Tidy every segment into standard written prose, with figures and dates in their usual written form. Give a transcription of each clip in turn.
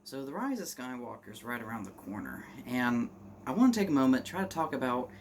So, The Rise of Skywalker is right around the corner, and I want to take a moment try to talk about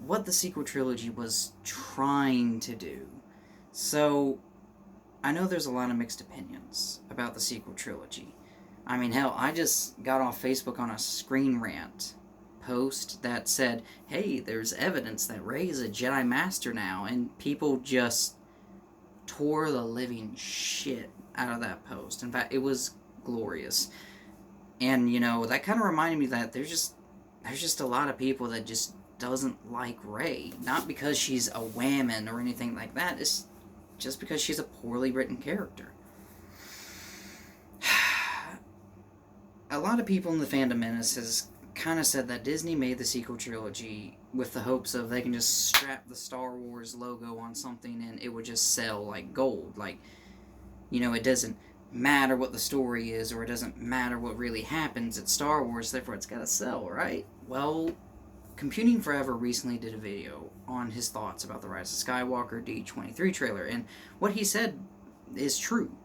what the sequel trilogy was trying to do. So, I know there's a lot of mixed opinions about the sequel trilogy. I mean, hell, I just got off Facebook on a Screen Rant post that said, hey, there's evidence that Rey is a Jedi Master now, and people just tore the living shit out of that post. In fact, it was glorious. And that kind of reminded me that there's just a lot of people that just doesn't like Rey, not because she's a whammon or anything like that. It's just because she's a poorly written character. A lot of people in the fandom menace has kind of said that Disney made the sequel trilogy with the hopes of they can just strap the Star Wars logo on something and it would just sell like gold. Like, it doesn't matter what the story is, or it doesn't matter what really happens at Star Wars, therefore it's gotta sell, right? Well, Computing Forever recently did a video on his thoughts about the Rise of Skywalker D23 trailer, and what he said is true.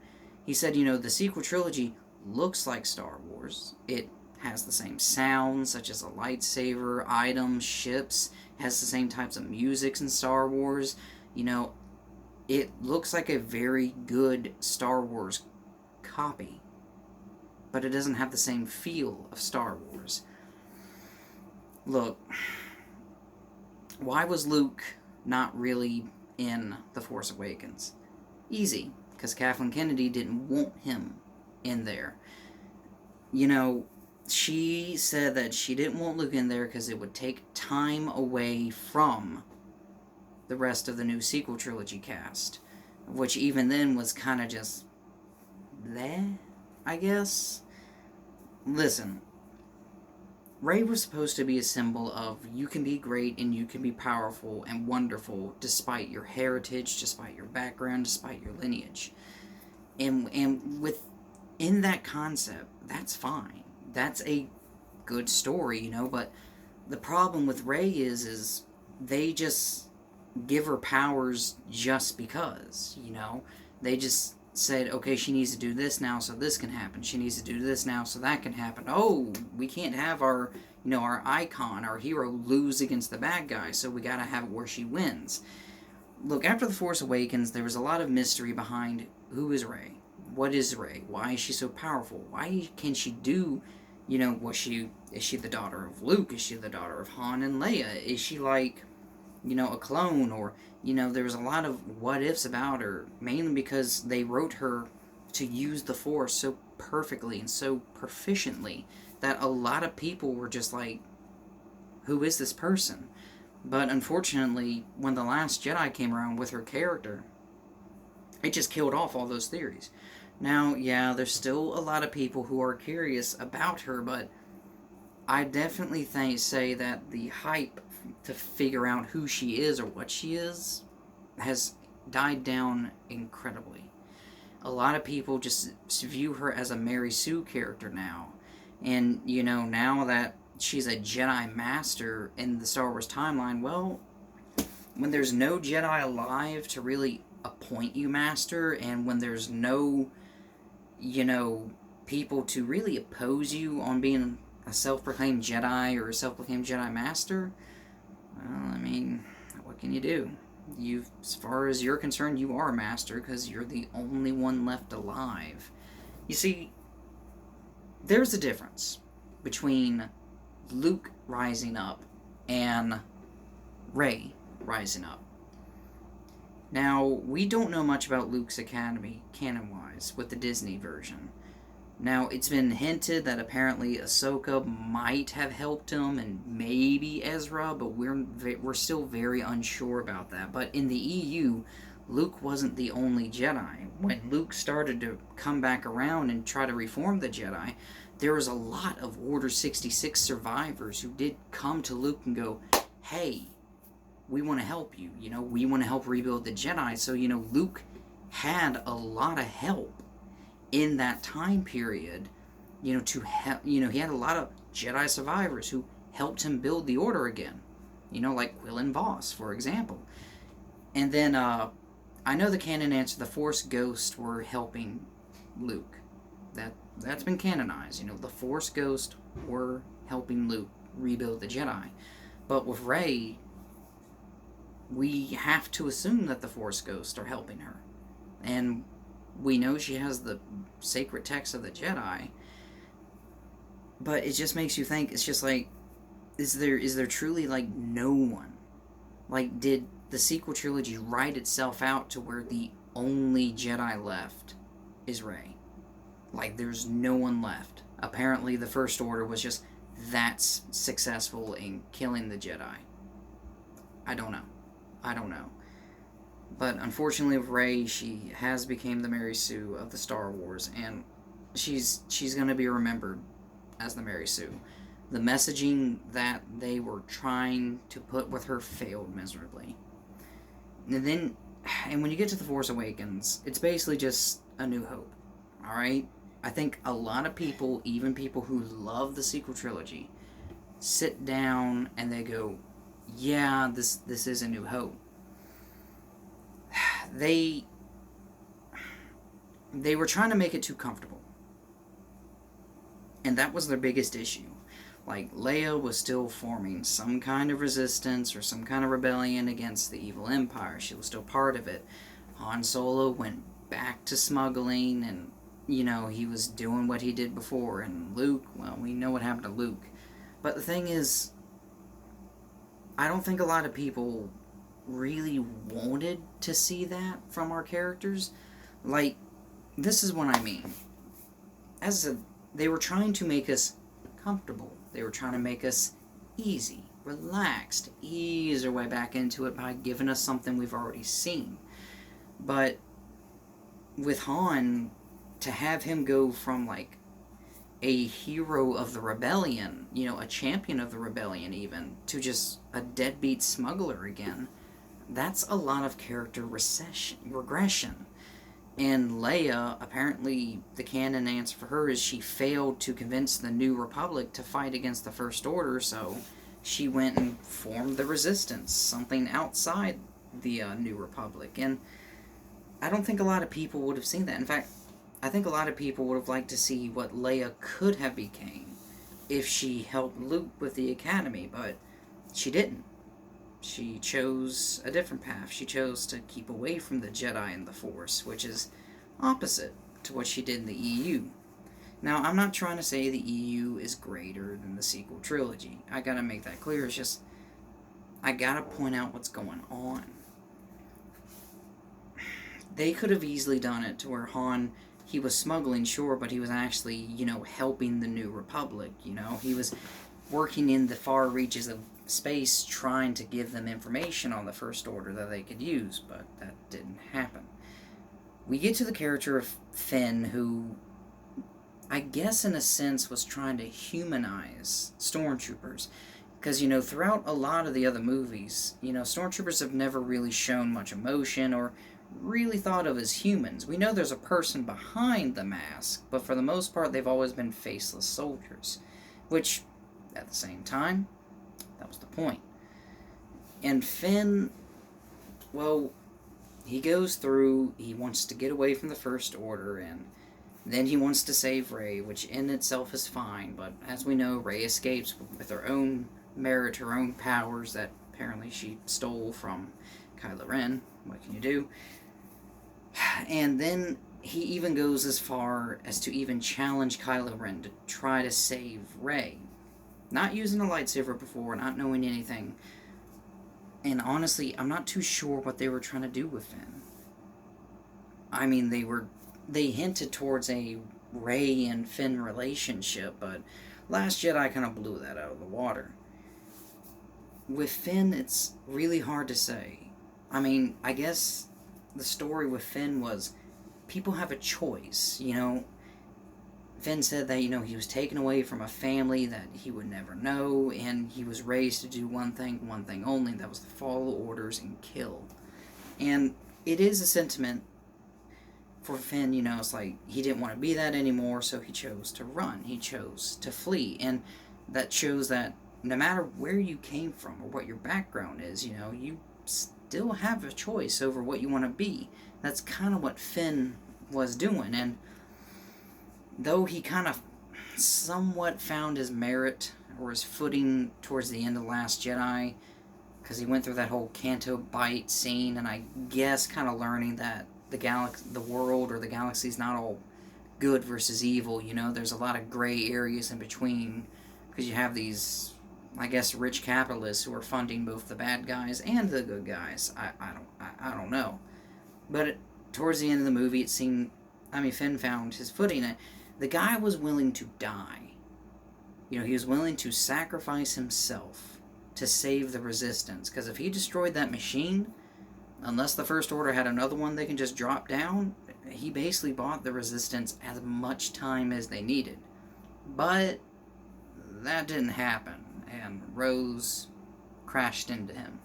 He said, the sequel trilogy looks like Star Wars. It has the same sounds, such as a lightsaber, items, ships, has the same types of musics in Star Wars. It looks like a very good Star Wars copy, but it doesn't have the same feel of Star Wars. Look, why was Luke not really in The Force Awakens? Easy, because Kathleen Kennedy didn't want him in there. She said that she didn't want Luke in there because it would take time away from the rest of the new sequel trilogy cast, which even then was kind of just bleh, I guess. Listen, Rey was supposed to be a symbol of you can be great and you can be powerful and wonderful despite your heritage, despite your background, despite your lineage. And within that concept, that's fine. That's a good story, but the problem with Rey is they just give her powers just because. They just said, okay, she needs to do this now so this can happen. She needs to do this now so that can happen. Oh, we can't have our icon, our hero, lose against the bad guy, so we gotta have it where she wins. Look, after The Force Awakens, there was a lot of mystery behind who is Rey? What is Rey? Why is she so powerful? Why can she do, is she the daughter of Luke? Is she the daughter of Han and Leia? Is she like, a clone? Or, there was a lot of what ifs about her, mainly because they wrote her to use the Force so perfectly and so proficiently that a lot of people were just like, who is this person? But unfortunately, when The Last Jedi came around with her character, it just killed off all those theories. Now, yeah, there's still a lot of people who are curious about her, but I definitely say that the hype to figure out who she is or what she is has died down incredibly. A lot of people just view her as a Mary Sue character now. And, now that she's a Jedi Master in the Star Wars timeline, well, when there's no Jedi alive to really appoint you Master, and when there's no, people to really oppose you on being a self-proclaimed Jedi or a self-proclaimed Jedi Master, well, I mean, what can you do? As far as you're concerned, you are a Master because you're the only one left alive. You see, there's a difference between Luke rising up and Rey rising up. Now, we don't know much about Luke's academy, canon-wise, with the Disney version. Now, it's been hinted that apparently Ahsoka might have helped him, and maybe Ezra, but we're still very unsure about that. But in the EU, Luke wasn't the only Jedi. When Luke started to come back around and try to reform the Jedi, there was a lot of Order 66 survivors who did come to Luke and go, hey, we want to help you, we want to help rebuild the Jedi. So, Luke had a lot of help in that time period, to help, he had a lot of Jedi survivors who helped him build the Order again, like Quillen Voss, for example. And then, I know the canon answer, the Force Ghosts were helping Luke. that's been canonized. The Force Ghosts were helping Luke rebuild the Jedi. But with Rey, we have to assume that the Force Ghosts are helping her. And we know she has the sacred text of the Jedi. But it just makes you think, it's just like, is there truly, like, no one? Like, did the sequel trilogy write itself out to where the only Jedi left is Rey? Like, there's no one left. Apparently, the First Order was just that successful in killing the Jedi. I don't know. But unfortunately, with Rey, she has become the Mary Sue of the Star Wars, and she's going to be remembered as the Mary Sue. The messaging that they were trying to put with her failed miserably. And when you get to The Force Awakens, it's basically just A New Hope. Alright? I think a lot of people, even people who love the sequel trilogy, sit down and they go, yeah, this is A New Hope. They were trying to make it too comfortable. And that was their biggest issue. Like, Leia was still forming some kind of resistance or some kind of rebellion against the evil empire. She was still part of it. Han Solo went back to smuggling, and, he was doing what he did before. And Luke, well, we know what happened to Luke. But the thing is, I don't think a lot of people really wanted to see that from our characters. Like, this is what I mean. They were trying to make us comfortable. They were trying to make us easy, relaxed, ease our way back into it by giving us something we've already seen. But with Han, to have him go from, like, a hero of the rebellion, a champion of the rebellion even, to just a deadbeat smuggler again, that's a lot of character regression. And Leia, apparently, the canon answer for her is she failed to convince the New Republic to fight against the First Order, so she went and formed the Resistance, something outside the New Republic. And I don't think a lot of people would have seen that. In fact, I think a lot of people would have liked to see what Leia could have become if she helped Luke with the Academy, but she didn't. She chose a different path. She chose to keep away from the Jedi and the Force, which is opposite to what she did in the EU. Now, I'm not trying to say the EU is greater than the sequel trilogy. I gotta make that clear. It's just, I gotta point out what's going on. They could have easily done it to where Han, he was smuggling, sure, but he was actually, helping the New Republic, He was working in the far reaches of space trying to give them information on the First Order that they could use, but that didn't happen. We get to the character of Finn, who I guess in a sense was trying to humanize stormtroopers, because throughout a lot of the other movies, stormtroopers have never really shown much emotion or really thought of as humans. We know there's a person behind the mask, but for the most part they've always been faceless soldiers, which at the same time, that was the point. And Finn, well, he goes through, he wants to get away from the First Order, and then he wants to save Rey, which in itself is fine, but as we know, Rey escapes with her own merit, her own powers that apparently she stole from Kylo Ren. What can you do? And then he even goes as far as to even challenge Kylo Ren to try to save Rey. Not using a lightsaber before, not knowing anything. And honestly, I'm not too sure what they were trying to do with Finn. I mean, they hinted towards a Rey and Finn relationship, but Last Jedi kind of blew that out of the water. With Finn, it's really hard to say. I mean, I guess the story with Finn was people have a choice, Finn said that, he was taken away from a family that he would never know, and he was raised to do one thing only, that was to follow orders and kill. And it is a sentiment for Finn, it's like, he didn't want to be that anymore, so he chose to run, he chose to flee, and that shows that no matter where you came from or what your background is, you still have a choice over what you want to be. That's kind of what Finn was doing, and though he kind of somewhat found his merit or his footing towards the end of The Last Jedi, because he went through that whole Canto Bight scene, and I guess kind of learning that the world or the galaxy is not all good versus evil. You know, there's a lot of gray areas in between, because you have these, I guess, rich capitalists who are funding both the bad guys and the good guys. I don't know, but towards the end of the movie, it seemed, I mean, Finn found his footing. The guy was willing to die. You know, he was willing to sacrifice himself to save the Resistance, because if he destroyed that machine, unless the First Order had another one they can just drop down, he basically bought the Resistance as much time as they needed. But that didn't happen, and Rose crashed into him.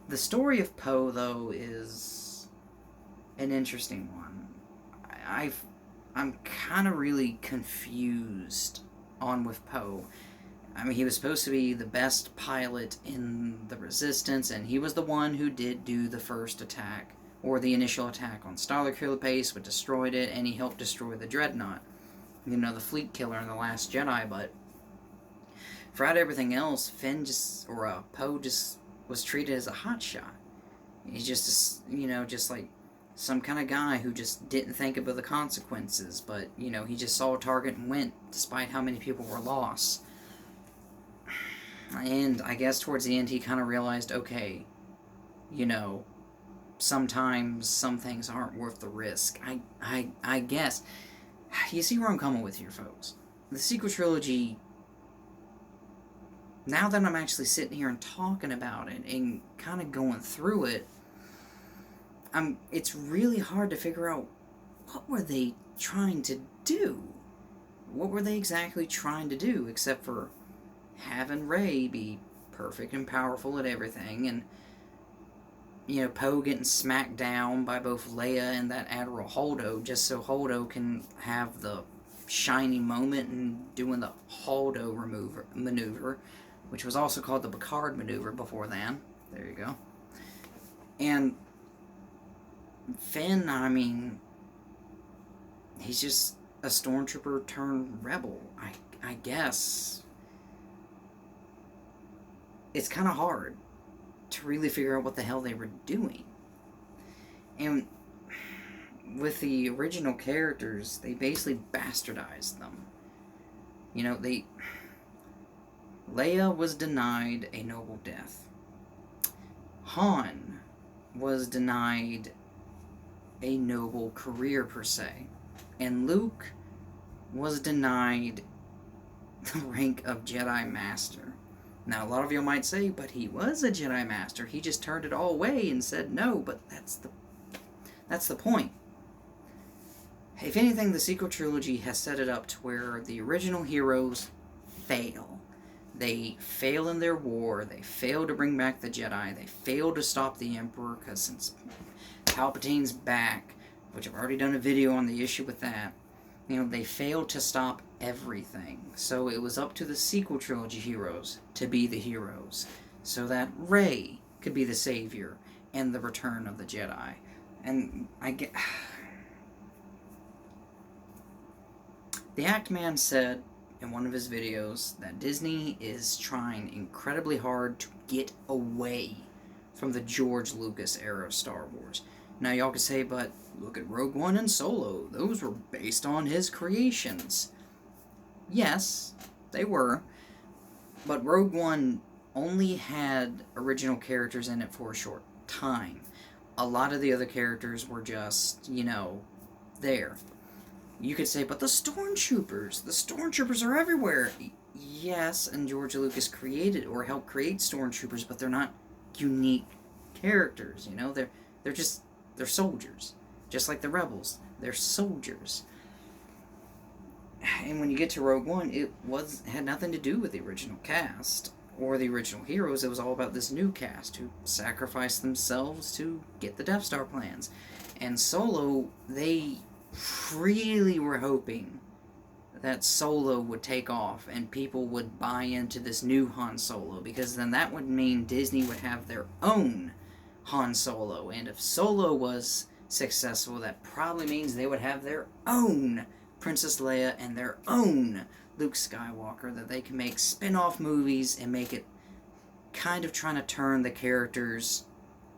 The story of Poe, though, is an interesting one. I'm kind of really confused on with Poe. I mean, he was supposed to be the best pilot in the Resistance, and he was the one who did do the first attack, or the initial attack on Starkiller Base, which destroyed it, and he helped destroy the Dreadnought. You know, the fleet killer in The Last Jedi, but throughout everything else, Poe just was treated as a hotshot. He's just, you know, just like some kind of guy who just didn't think about the consequences, but, you know, he just saw a target and went, despite how many people were lost. And I guess towards the end he kind of realized, okay, you know, sometimes some things aren't worth the risk. I guess. You see where I'm coming with here, folks. The Sequel Trilogy, now that I'm actually sitting here and talking about it and kind of going through it, it's really hard to figure out, what were they trying to do? What were they exactly trying to do, except for having Rey be perfect and powerful at everything, and, you know, Poe getting smacked down by both Leia and that Admiral Holdo, just so Holdo can have the shining moment and doing the Holdo maneuver, which was also called the Picard maneuver before then. There you go. And Finn, I mean, he's just a stormtrooper turned rebel, I guess. It's kind of hard to really figure out what the hell they were doing. And with the original characters, they basically bastardized them. You know, Leia was denied a noble death. Han was denied a noble career, per se. And Luke was denied the rank of Jedi Master. Now, a lot of you might say, but he was a Jedi Master. He just turned it all away and said no, but that's the point. If anything, the Sequel Trilogy has set it up to where the original heroes fail. They fail in their war. They fail to bring back the Jedi. They fail to stop the Emperor, because since Palpatine's back, which I've already done a video on the issue with that, you know, they failed to stop everything. So it was up to the Sequel Trilogy heroes to be the heroes, so that Rey could be the savior and the return of the Jedi. And I get... The Act Man said in one of his videos that Disney is trying incredibly hard to get away from the George Lucas era of Star Wars. Now y'all could say, but look at Rogue One and Solo. Those were based on his creations. Yes, they were. But Rogue One only had original characters in it for a short time. A lot of the other characters were just, you know, there. You could say, but the Stormtroopers are everywhere. Yes, and George Lucas created or helped create Stormtroopers, but they're not unique characters, you know? They're soldiers. Just like the Rebels. They're soldiers. And when you get to Rogue One, it had nothing to do with the original cast or the original heroes. It was all about this new cast who sacrificed themselves to get the Death Star plans. And Solo, they really were hoping that Solo would take off and people would buy into this new Han Solo, because then that would mean Disney would have their own Han Solo, and if Solo was successful, that probably means they would have their own Princess Leia and their own Luke Skywalker, that they can make spin-off movies and make it kind of trying to turn the characters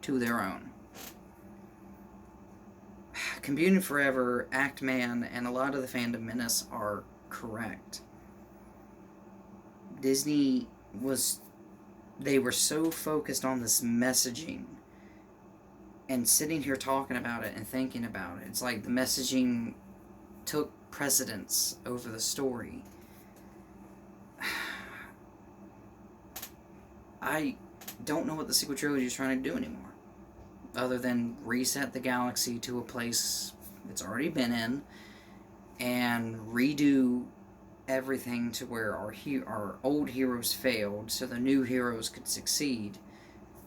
to their own. Computing Forever, Act Man, and a lot of the fandom menace are correct. Disney they were so focused on this messaging and sitting here talking about it and thinking about it. It's like the messaging took precedence over the story. I don't know what the sequel trilogy is trying to do anymore, other than reset the galaxy to a place it's already been in and redo everything to where our old heroes failed so the new heroes could succeed.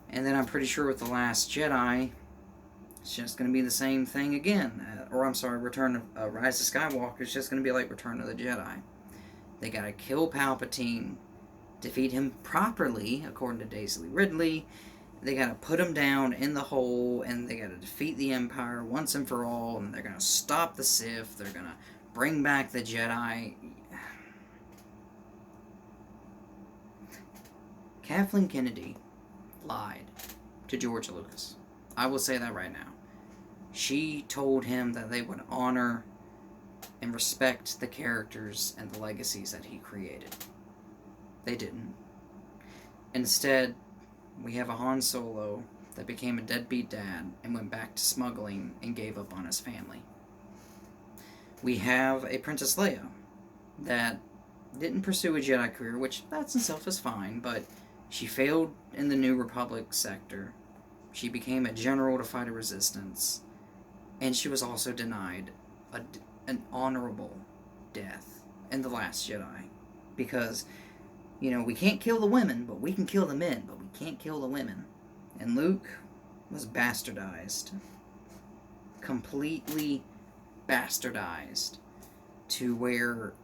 And then I'm pretty sure with The Last Jedi, it's just going to be the same thing again. Rise of Skywalker is just going to be like Return of the Jedi. They got to kill Palpatine, defeat him properly, according to Daisy Ridley. They got to put him down in the hole, and they got to defeat the Empire once and for all, and they're going to stop the Sith. They're going to bring back the Jedi. Kathleen Kennedy lied to George Lucas. I will say that right now. She told him that they would honor and respect the characters and the legacies that he created. They didn't. Instead, we have a Han Solo that became a deadbeat dad and went back to smuggling and gave up on his family. We have a Princess Leia that didn't pursue a Jedi career, which that's in itself is fine, but she failed in the New Republic sector. She became a general to fight a resistance, and she was also denied an honorable death in The Last Jedi. Because, we can't kill the women, but we can kill the men, but we can't kill the women. And Luke was bastardized. Completely bastardized to where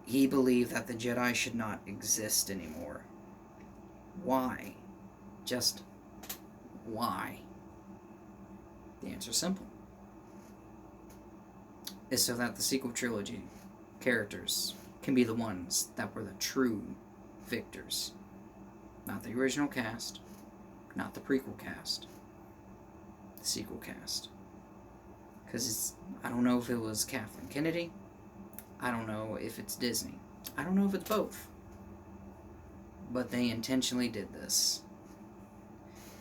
he believed that the Jedi should not exist anymore. Why? Just why? The answer's simple. Is so that the sequel trilogy characters can be the ones that were the true victors. Not the original cast, not the prequel cast, the sequel cast. Because I don't know if it was Kathleen Kennedy, I don't know if it's Disney, I don't know if it's both. But they intentionally did this.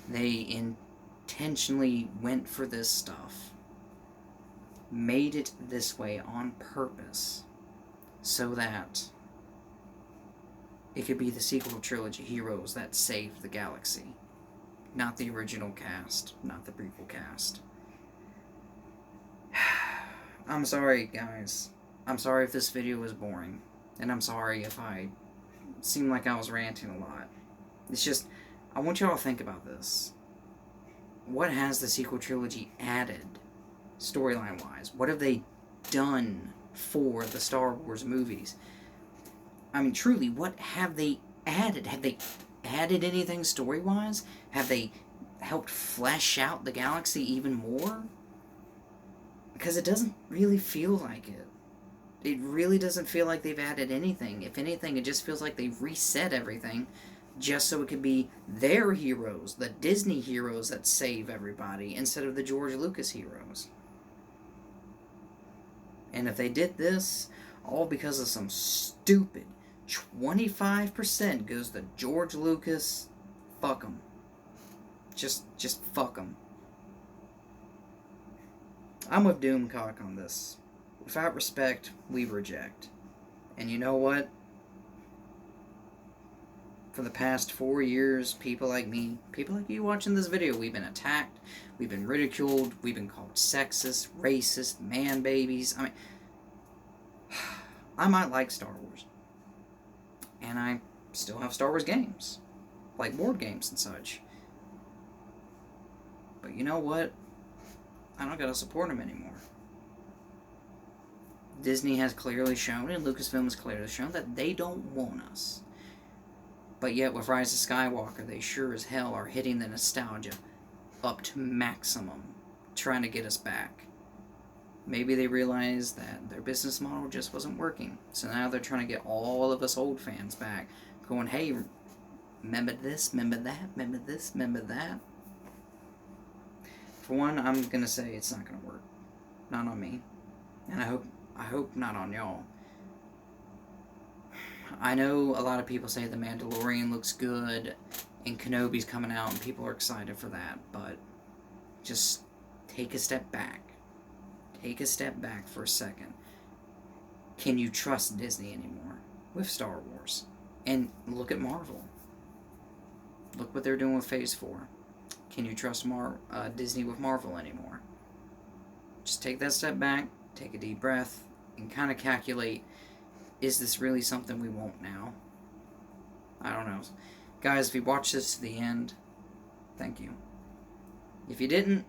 They intentionally went for this stuff. Made it this way on purpose. So that it could be the sequel trilogy heroes that saved the galaxy. Not the original cast. Not the prequel cast. I'm sorry, guys. I'm sorry if this video was boring. And I'm sorry if I seemed like I was ranting a lot. It's just, I want y'all to think about this. What has the sequel trilogy added, storyline-wise? What have they done for the Star Wars movies? I mean, truly, what have they added? Have they added anything story-wise? Have they helped flesh out the galaxy even more? Because it doesn't really feel like it. It really doesn't feel like they've added anything. If anything, it just feels like they've reset everything just so it could be their heroes, the Disney heroes that save everybody, instead of the George Lucas heroes. And if they did this, all because of some stupid 25% goes to George Lucas, fuck them. Just fuck them. I'm with Doomcock on this. Without respect, we reject. And you know what? For the past 4 years, people like me, people like you watching this video, we've been attacked, we've been ridiculed, we've been called sexist, racist, man babies. I mean, I might like Star Wars. And I still have Star Wars games. Like board games and such. But you know what? I don't gotta support them anymore. Disney has clearly shown, and Lucasfilm has clearly shown, that they don't want us. But yet, with Rise of Skywalker, they sure as hell are hitting the nostalgia up to maximum, trying to get us back. Maybe they realized that their business model just wasn't working. So now they're trying to get all of us old fans back, going, hey, remember this, remember that, remember this, remember that. For one, I'm going to say it's not going to work. Not on me. And I hope not on y'all. I know a lot of people say The Mandalorian looks good and Kenobi's coming out and people are excited for that, but just take a step back. Take a step back for a second. Can you trust Disney anymore with Star Wars? And look at Marvel. Look what they're doing with Phase 4. Can you trust Disney with Marvel anymore? Just take that step back, take a deep breath, and kind of calculate, is this really something we want now? I don't know. Guys, if you watched this to the end, thank you. If you didn't,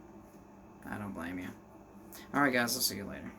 I don't blame you. Alright guys, I'll see you later.